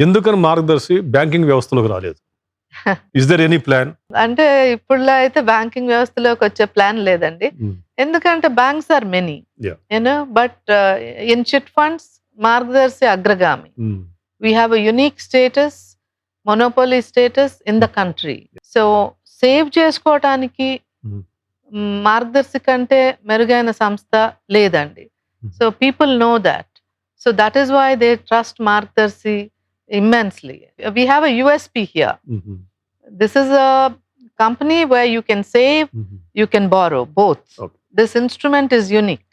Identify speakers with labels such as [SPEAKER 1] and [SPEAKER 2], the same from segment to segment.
[SPEAKER 1] ఎందుకని మార్గదర్శి బ్యాంకింగ్ వ్యవస్థలోకి రాలేదు? Is there any plan?
[SPEAKER 2] అంటే ఇప్పుడులా అయితే బ్యాంకింగ్ వ్యవస్థలోకి వచ్చే ప్లాన్ లేదండి. ఎందుకంటే banks are many but in chit funds Margadarsi అగ్రగామి. We have a unique status, monopoly status in the country. So save చేసుకోవటానికి మార్గదర్శి కంటే మెరుగైన సంస్థ లేదండి. So people know that. So that is why they trust Margadarsi immensely. We have a USP here. This is a company where you can save, you can borrow, both.
[SPEAKER 1] Okay.
[SPEAKER 2] This instrument is unique.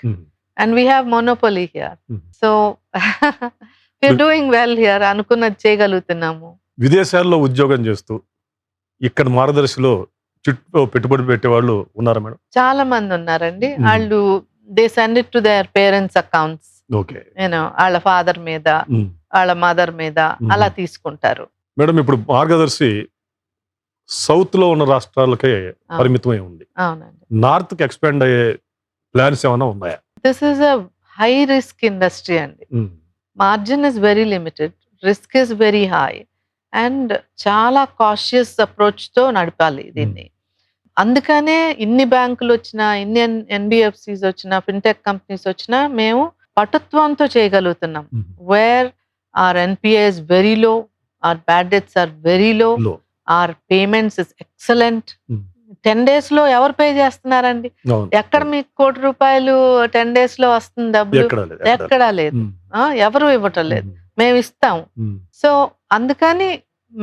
[SPEAKER 2] And we have monopoly here. So we're doing well here. అనుకున్నది చేయగలుగుతున్నాము.
[SPEAKER 1] విదేశాల్లో ఉద్యోగం చేస్తూ ఇక్కడ మార్గదర్శిలో చుట్టూ పెట్టుబడి పెట్టే వాళ్ళు ఉన్నారా మేడం?
[SPEAKER 2] చాలా మంది ఉన్నారండి. వాళ్ళు they send it to their parents accounts.
[SPEAKER 1] Okay.
[SPEAKER 2] వాళ్ళ ఫాదర్ మీద, వాళ్ళ మదర్ మీద అలా తీసుకుంటారు.
[SPEAKER 1] మేడం, ఇప్పుడు మార్గదర్శి సౌత్ లో ఉన్న రాష్ట్రాలకే పరిమితమై ఉంది.
[SPEAKER 2] అవునండి.
[SPEAKER 1] నార్త్ కి ఎక్స్పాండ్ అయ్యే ప్లాన్స్ ఏమైనా ఉన్నాయా?
[SPEAKER 2] This is a high risk industry అండి. Margin is very limited, risk is very high and చాలా కాషియస్ అప్రోచ్ తో నడపాలి దీన్ని. అందుకనే ఇన్ని బ్యాంకులు వచ్చినా, ఇన్ని ఎన్బిఎఫ్సిస్ వచ్చినా, ఫిన్టెక్ కంపెనీస్ వచ్చినా మేము పటుత్వంతో చేయగలుగుతున్నాం. Where our NPA is very low, our bad debts are very low, our payments is excellent. 10 days లో ఎవరు పే చేస్తున్నారండి? ఎక్కడ మీకు ₹1,00,00,000 10 days లో వస్తుంది డబ్బులు? ఎక్కడా లేదు. ఎవరు ఇవ్వటం లేదు, మేము ఇస్తాం. సో అందుకని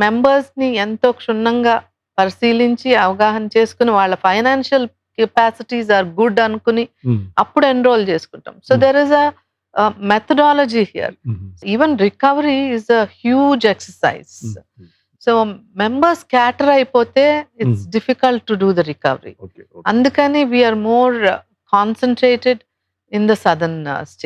[SPEAKER 2] మెంబర్స్ ని ఎంతో క్షుణ్ణంగా పరిశీలించి అవగాహన చేసుకుని వాళ్ళ ఫైనాన్షియల్ కెపాసిటీస్ ఆర్ గుడ్ అనుకుని అప్పుడు ఎన్రోల్ చేసుకుంటాం. So there is a methodology here. Even recovery is a huge exercise. So members scatter అయిపోతే it's difficult to do the recovery. Andukani we are more concentrated in the southern states.